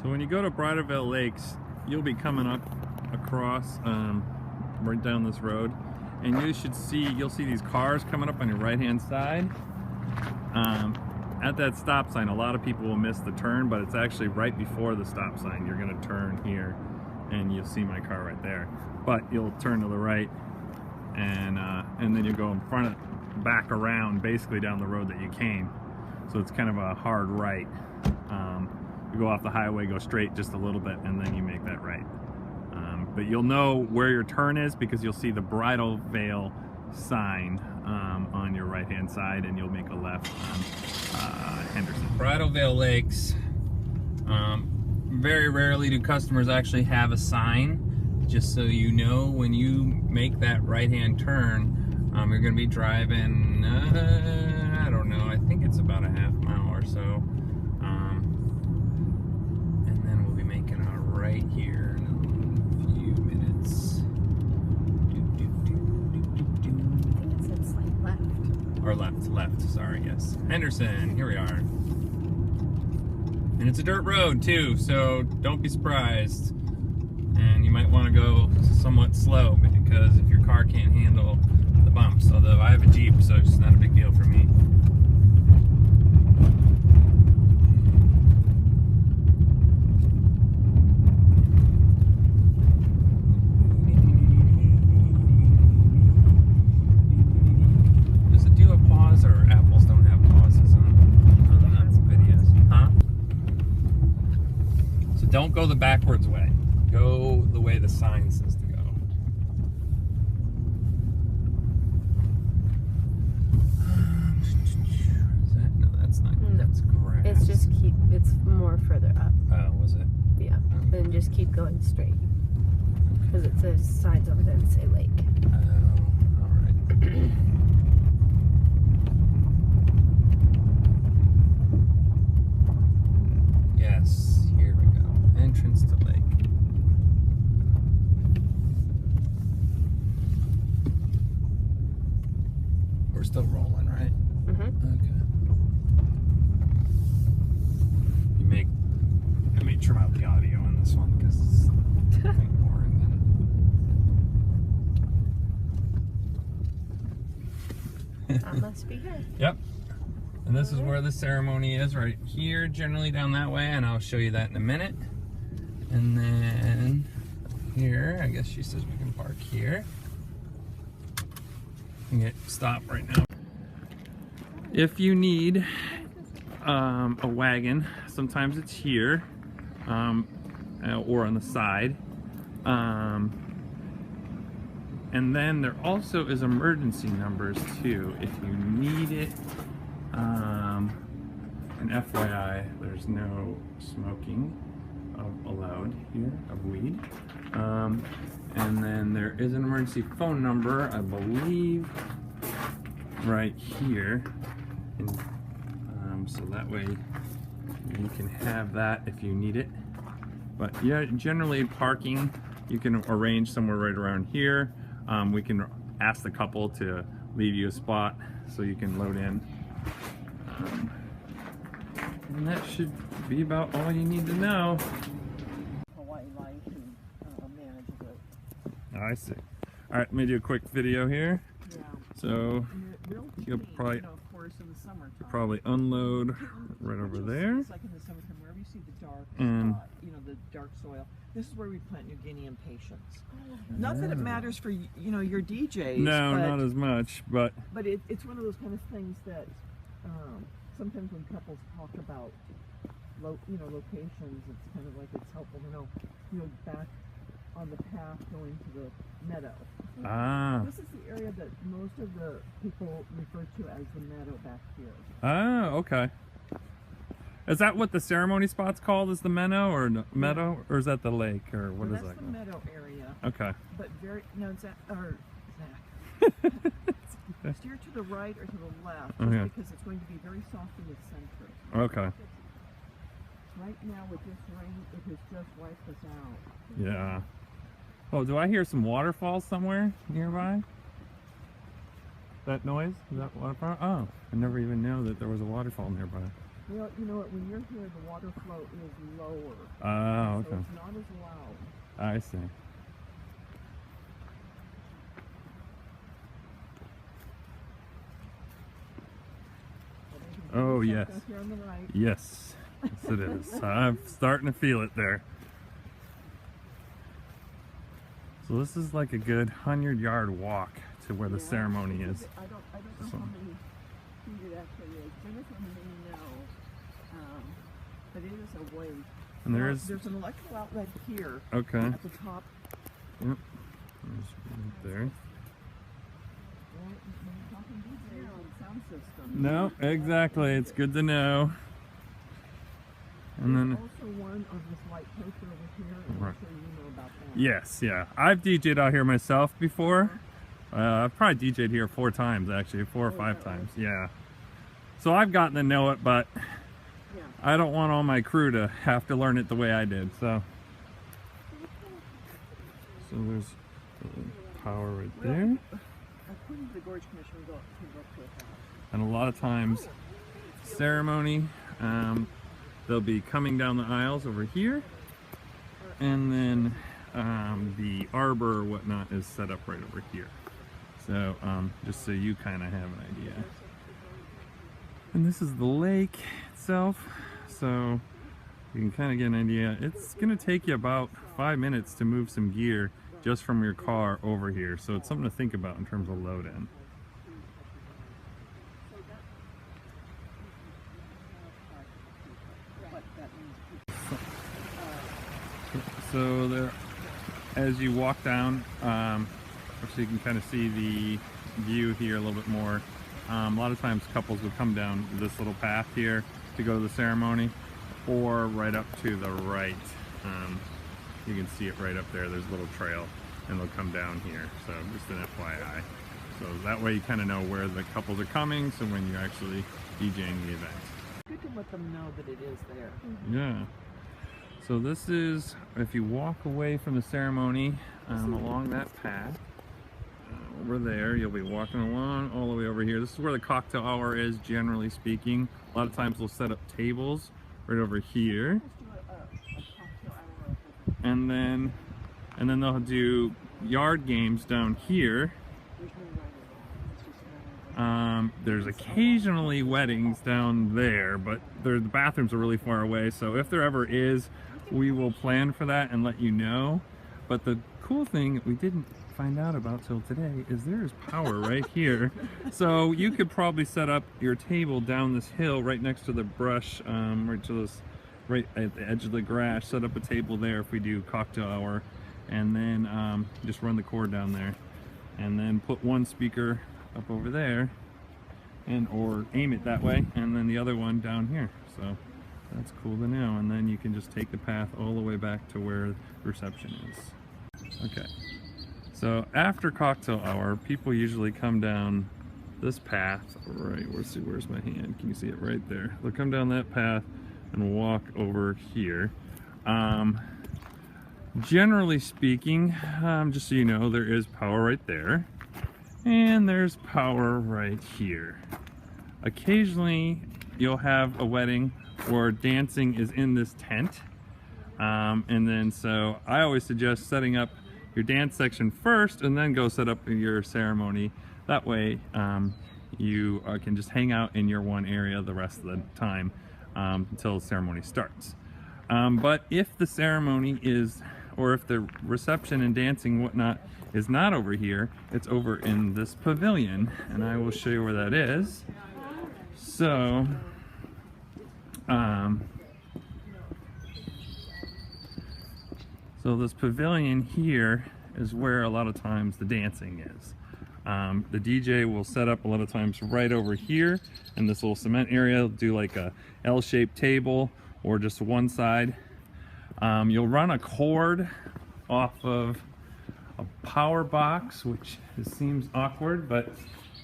So when you go to Bridal Veil Lakes, you'll be coming up across right down this road, and you'll see these cars coming up on your right hand side. At that stop sign, a lot of people will miss the turn, but it's actually right before the stop sign. You're going to turn here and you'll see my car right there, but you'll turn to the right and then you go in front of, back around basically down the road that you came. So it's kind of a hard right. You go off the highway, go straight just a little bit, and then you make that right. But you'll know where your turn is because you'll see the Bridal Veil sign on your right hand side, and you'll make a left on Henderson. Bridal Veil Lakes, very rarely do customers actually have a sign. Just so you know, when you make that right hand turn, you're going to be driving, I don't know, I think it's about a half mile or so. And then we'll be making a right here in a few minutes. I think it said slight left. Or left, sorry, yes. Henderson, here we are. And it's a dirt road too, so don't be surprised. And you might want to go somewhat slow because if your car can't handle the bumps, although I have a Jeep, so it's not a big deal for me. Does it do a pause, or apples don't have pauses on the videos? Huh? So don't go the backwards way. Go the way the sign says to go. Is that? No, that's not. No. That's grass. It's just it's more further up. Oh, was it? Yeah. Then just keep going straight. Because it says signs over there that say lake. Oh, alright. Yes, here we go. Entrance to lake. We're still rolling, right? Mm-hmm. Okay. I may trim out the audio on this one because it's kind of boring. That must be good. Yep. And this is where the ceremony is, right here, generally down that way, and I'll show you that in a minute. And then here, I guess she says we can park here. You can stop right now. If you need a wagon, sometimes it's here or on the side. And then there also is emergency numbers too if you need it. And FYI, there's no smoking allowed here of weed. And then there is an emergency phone number, I believe, right here. And so that way you can have that if you need it. But yeah, generally parking, you can arrange somewhere right around here. We can ask the couple to leave you a spot so you can load in. And that should be about all you need to know. Hawaii life and manage it. Oh, I see. All right, let me do a quick video here. Yeah. So you'll probably of course, in the summertime. probably unload right over there. It's like in the summertime, wherever you see the dark, And the dark soil. This is where we plant New Guinea impatiens. Not that it matters for your DJs. no, but, not as much, but it's one of those kind of things that sometimes when couples talk about locations, it's kind of like it's helpful to know back on the path going to the meadow. This is the area that most of the people refer to as the meadow back here. oh, okay. Is that what the ceremony spot's called? Is the meadow or is that the lake or what is that? That's the meadow area. Okay. But Zach. Steer to the right or to the left, just because it's going to be very soft in the center. Okay. Right now with this rain, it has just wiped us out. Yeah. Oh, do I hear some waterfalls somewhere nearby? That noise? Is that waterfall? Oh, I never even knew that there was a waterfall nearby. Well, you know what? When you're here, the water flow is lower. Oh, So okay. it's not as loud. I see. Oh, yes. Up here on the right. Yes. Yes, it is. I'm starting to feel it there. So this is like a good 100-yard walk to where the ceremony is. I don't know how many feet it actually is. Jennifer may know, but it is a ways. And There's an electrical outlet here. Okay. At the top. Yep. There's right there. Sound system. No, exactly. It's good to know. And then also one on this white poster over here. I'm Right. sure you know about that. yes, yeah. I've DJ'd out here myself before. I've probably DJ'd here 4 times actually, 4 or 5 times. Yeah. So I've gotten to know it, but Yeah. I don't want all my crew to have to learn it the way I did. So there's power right there. According to the Gorge Commission, we go up to 1,000. And a lot of times ceremony, they'll be coming down the aisles over here, and then the arbor or whatnot is set up right over here. So just so you kind of have an idea. And this is the lake itself, so you can kind of get an idea. It's gonna take you about 5 minutes to move some gear just from your car over here, so it's something to think about in terms of load in. So there, as you walk down, so you can kind of see the view here a little bit more. A lot of times couples will come down this little path here to go to the ceremony, or right up to the right. You can see it right up there. There's a little trail, and they'll come down here. So just an FYI. So that way you kind of know where the couples are coming, so when you're actually DJing the event. Good to let them know that it is there. Yeah. So this is, if you walk away from the ceremony along that path, over there, you'll be walking along all the way over here. This is where the cocktail hour is, generally speaking. A lot of times they'll set up tables right over here. And then they'll do yard games down here. There's occasionally weddings down there, but the bathrooms are really far away, so if there ever is, we will plan for that and let you know. But the cool thing that we didn't find out about till today is there's power right here. So you could probably set up your table down this hill right next to the brush, right at the edge of the grass. Set up a table there if we do cocktail hour, and then just run the cord down there, and then put one speaker up over there, or aim it that way, and then the other one down here. So that's cool to know. And then you can just take the path all the way back to where the reception is. Okay, so after cocktail hour, people usually come down this path right, let's see, where's my hand? Can you see it right there? They'll come down that path and walk over here. Generally speaking, just so you know, there is power right there, and there's power right here. Occasionally you'll have a wedding where dancing is in this tent, and then so I always suggest setting up your dance section first and then go set up your ceremony. That way you can just hang out in your one area the rest of the time until the ceremony starts. But if the ceremony is, or if the reception and dancing whatnot is not over here, it's over in this pavilion, and I will show you where that is. So so this pavilion here is where a lot of times the dancing is. The DJ will set up a lot of times right over here in this little cement area. They'll do like a L-shaped table or just one side. You'll run a cord off of a power box, which seems awkward, but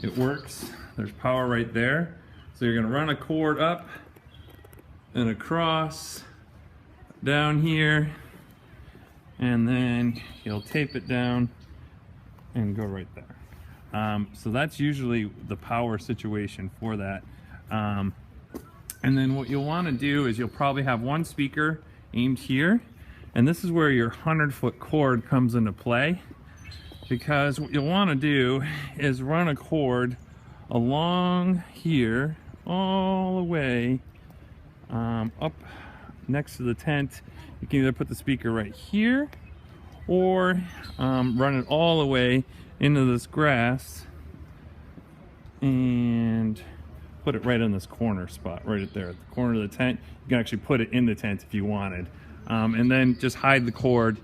it works. There's power right there. So you're gonna run a cord up and across down here, and then you'll tape it down and go right there. So that's usually the power situation for that. And then what you'll want to do is you'll probably have one speaker aimed here, and this is where your 100-foot cord comes into play, because what you'll want to do is run a cord along here all the way up next to the tent. You can either put the speaker right here or run it all the way into this grass and put it right in this corner spot right there at the corner of the tent. You can actually put it in the tent if you wanted, and then just hide the cord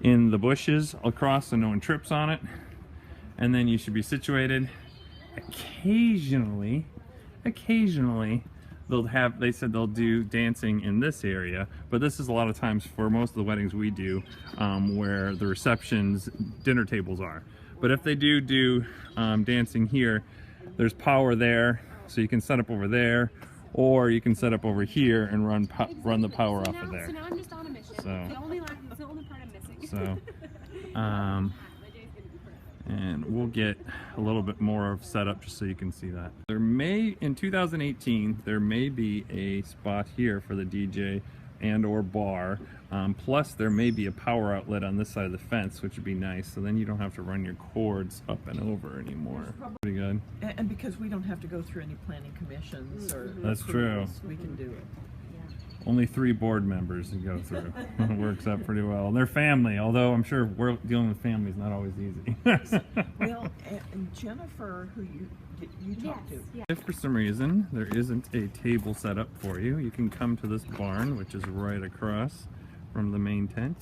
in the bushes across so no one trips on it, and then you should be situated. Occasionally they said they'll do dancing in this area, but this is a lot of times for most of the weddings we do where the receptions dinner tables are. But if they do dancing here, there's power there, so you can set up over there, or you can set up over here and run the power off of there. So now I'm just on a mission. So, the only part I'm missing. So, and we'll get a little bit more of setup just so you can see that. There may, in 2018, there may be a spot here for the DJ and or bar. Plus there may be a power outlet on this side of the fence, which would be nice. So then you don't have to run your cords up and over anymore. Pretty good. And because we don't have to go through any planning commissions or That's true. approvals, we can do it. Only 3 board members to go through. It works out pretty well. They're family, although I'm sure we're dealing with families not always easy. Well, and Jennifer, who you talked to. Yeah. If for some reason there isn't a table set up for you, you can come to this barn, which is right across from the main tent.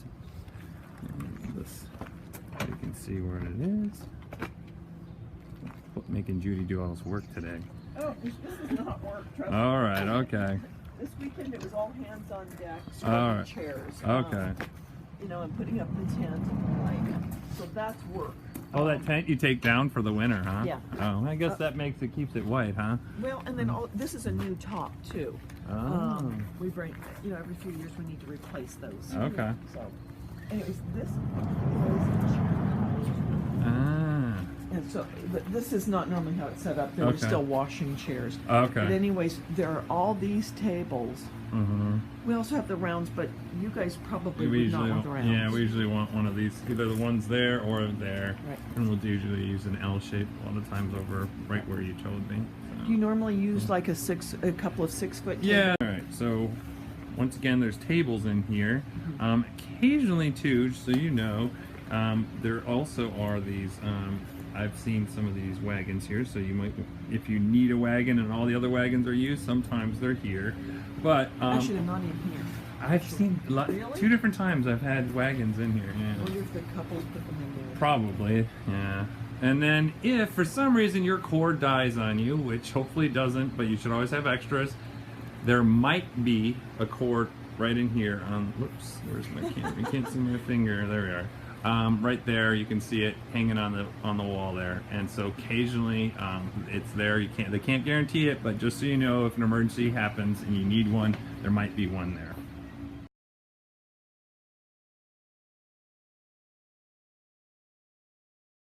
And this, you can see where it is. Making Judy do all this work today. Oh, this is not work. Trust me. All right, okay. This weekend it was all hands on deck, All scrubbing right. chairs. Okay. You know, and putting up the tent, so that's work. Oh, that tent you take down for the winter, huh? Yeah. Oh, I guess that keeps it white, huh? Well, and then this is a new top too. Oh. We bring, every few years we need to replace those. Okay. So, anyways, this. Ah. And so, but this is not normally how it's set up. They're Okay. still washing chairs. Okay. But anyways, there are all these tables. Mm-hmm. We also have the rounds, but you guys probably We would not want the rounds. yeah, we usually want one of these, either the ones there or there. Right. And we'll usually use an L shape a lot of times over right where you told me. So. Do you normally use like a couple of 6-foot tables? Yeah. All right. So once again, there's tables in here. Occasionally too, just so you know, there also are these. I've seen some of these wagons here, so you might, if you need a wagon and all the other wagons are used, sometimes they're here. But Actually, they're not in here. I've seen Really? 2 different times I've had wagons in here. I Yeah. wonder if the couples put them in there. Probably, yeah. And then if for some reason your cord dies on you, which hopefully it doesn't, but you should always have extras, there might be a cord right in here on, whoops, where's my camera? You can't see my finger, there we are. Right there, you can see it hanging on the wall there. And so occasionally it's there. They can't guarantee it, but just so you know, if an emergency happens and you need one, there might be one there.